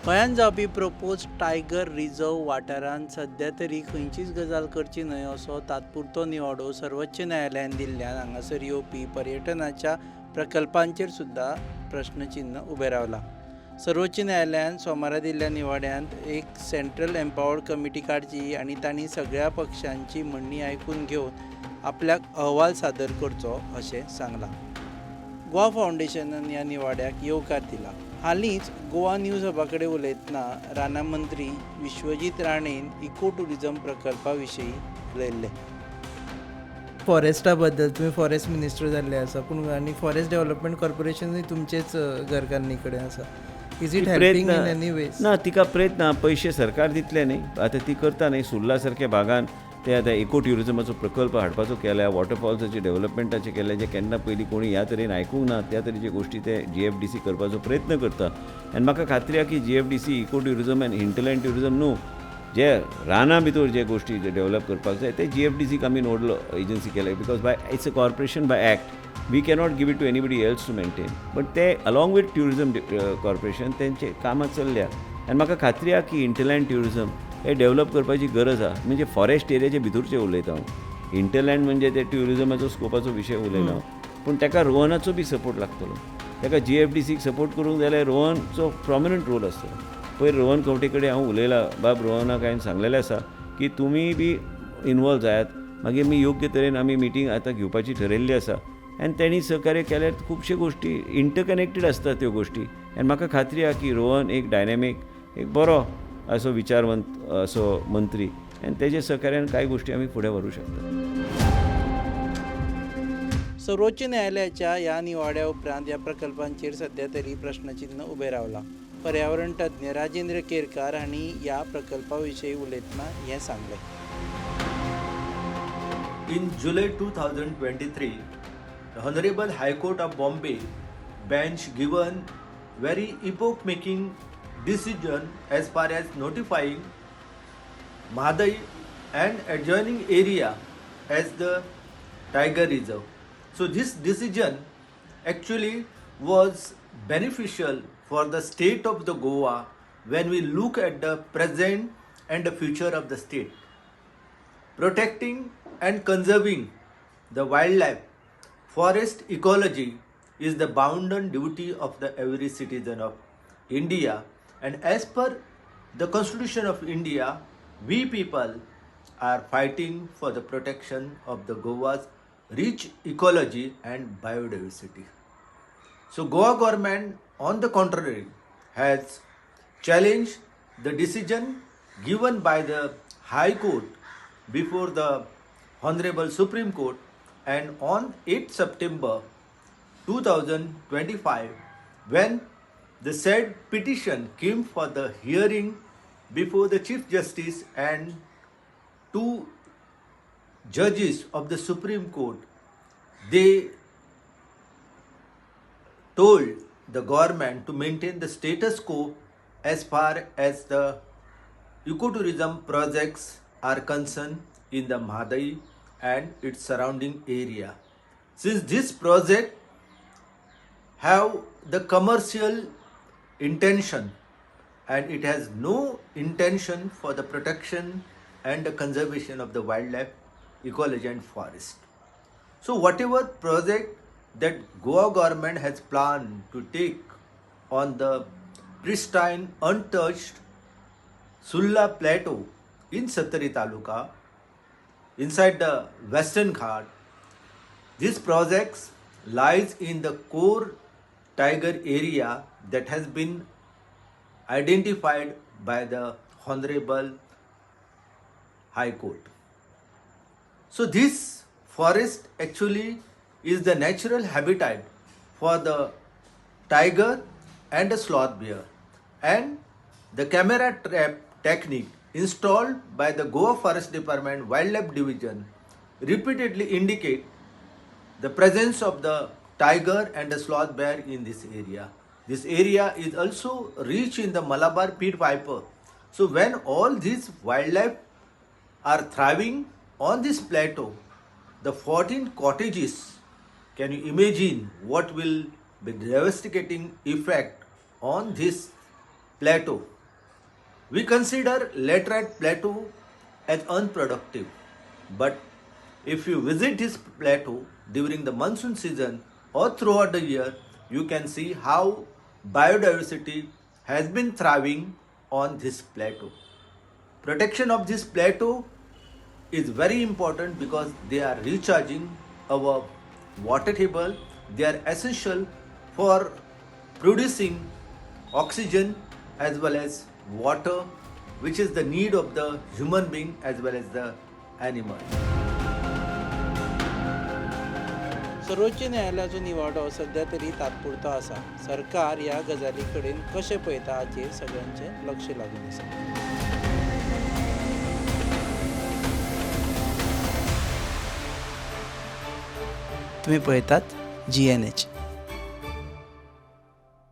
गोंयांत जावपी propose tiger reserve वाठारांत सध्या तरी खंयचीच गजाल करची न्हय असो तात्पुरतो निवाडो सर्वोच्च न्यायालयान दिल्ल्यान हांगासर येवपी पर्यटनाच्या प्रकल्पांचेर सुद्दां प्रश्नचिन्ह उबें रावला. सर्वोच्च न्यायालयान सोमारा दिल्ल्या निवाड्यांत एक सेंट्रल एम्पावर्ड कमिटी काडची आनी तांणी सगळ्या पक्षांची म्हणणी आयकून घेवन आपल्याक अहवाल सादर करचो अशें सांगलां. गोवा फावंडेशनान ह्या निवाड्याक येवकार दिला. हालींच गोवा न्यूज हबा कडेन उलयतना राना मंत्री विश्वजीत राणेन इको टुरिजम प्रकल्पा विशीं उलयल्ले. फॉरेस्टा बद्दल तुमी फॉरेस्ट मिनिस्टर जाल्ले आसा पूण आनी फॉरेस्ट डेव्हलपमेंट कॉर्पोरेशनूय तुमचेच घरकान्नी कडेन आसा. Is it helping in any ways? ना, तिका प्रयत्न पयशे सरकार दितले न्ही, आतां ती करता न्ही. सुर्ला सारक्या भागांत ते आतां इको ट्युरिजमाचो प्रकल्प हाडपाचो केला, वॉटरफॉल्साचे डेव्हलपमेंटाचे केले, जे केन्ना पयलीं कोणी ह्या तरेन आयकूंक ना त्या तरेचे गोश्टी ते GFDC करपाचो प्रयत्न करता. आनी म्हाका खात्री आहा की GFDC इको ट्युरिजम आनी हिंटरलँड ट्युरिजम न्हू, जे राना भितर जे गोश्टी जे डेव्हलप करपाक जाय ते GFDCक आमी नोडल एजन्सी केले, because by it's a corporation by act. We cannot give it to anybody else to maintain, but ते अलॉंग वीथ ट्युरिजम कॉर्पोरेशन तेंचे कामां चल्ल्या. आनी म्हाका खात्री आहा की हिंटरलँड ट्युरिजम हे डेव्हलप करपाची गरज आहा. म्हणजे फॉरेस्ट एरियाचे भितरचे उलयता हांव. हिंटरलँड म्हणजे ते ट्युरिजमाचो स्कोपाचो विशय उलयना हांव, पूण ताका रोहनाचो बी सपोर्ट लागतलो. ताका GFDCक सपोर्ट करूंक जाल्यार रोहनचो प्रॉमिनंट रोल आसतलो. पयर रोहन कवटे कडेन हांव उलयलां, बाब रोहनाक हांवें सांगलेलें आसा की तुमी बी इनवॉल्व जायात. मागीर आमी योग्य तरेन आमी मिटींग आतां घेवपाची ठरयल्ली आसा आनी तेणी सहकार्य केल्यार खुबश्यो गोश्टी इंटरकनेक्टेड आसतात त्यो गोश्टी. आनी म्हाका खात्री आहा की रोहन एक डायनॅमीक, एक बरो असो विचारवंत असो मंत्री, आनी तेजे सहकार्यान कांय गोश्टी आमी फुडें व्हरूंक शकतात. सर्वोच्च न्यायालयाच्या ह्या निवाड्या उपरांत ह्या प्रकल्पांचेर सध्या तरी प्रश्नचिन्ह उबें रावला. पर्यावरण तज्ञ राजेंद्र केरकार हांणी ह्या प्रकल्पा विशीं उलयतना हें सांगलें. In July 2023, the Honorable High Court of Bombay bench given very epoch-making decision as far as notifying Madai and adjoining area as the Tiger Reserve. So this decision actually was beneficial for the state of the Goa when we look at the present and the future of the state. Protecting and conserving the wildlife, forest ecology is the bounden duty of the every citizen of India, and as per the Constitution of India, we people are fighting for the protection of the Goa's rich ecology and biodiversity. So Goa government, on the contrary, has challenged the decision given by the High Court before the Honorable Supreme Court, and on 8 September 2025, when the said petition came for the hearing before the Chief Justice and two judges of the Supreme Court, they told the government to maintain the status quo as far as the ecotourism projects are concerned in the Madai and its surrounding area. Since this project have the commercial intention and it has no intention for the protection and the conservation of the wildlife, ecology and forest. So whatever project that Goa government has planned to take on the pristine, untouched Sulla Plateau in Satari Taluka, inside the Western Ghat, this project lies in the core tiger area that has been identified by the Honorable High Court. So this forest actually is the natural habitat for the tiger and the sloth bear, and the camera trap technique installed by the Goa Forest Department Wildlife Division repeatedly indicate the presence of the tiger and the sloth bear in this area. This area is also rich in the Malabar pit viper. So when all these wildlife are thriving on this plateau, the 14 cottages, can you imagine what will be devastating effect on this plateau? We consider laterite plateau as unproductive, but if you visit this plateau during the monsoon season or throughout the year, you can see how biodiversity has been thriving on this plateau. Protection of this plateau is very important because they are recharging our water table. They are essential for producing oxygen as well as water, which is the need of the human being as well as the animal. सर्वोच्च न्यायालयाचो निवाडो सध्या तरी तात्पुरतो आसा. सरकार ह्या गजाली कडेन कशें पळयता हाचेर सगळ्यांचें लक्ष लागून आसा. तुम्ही पळयतात GNH.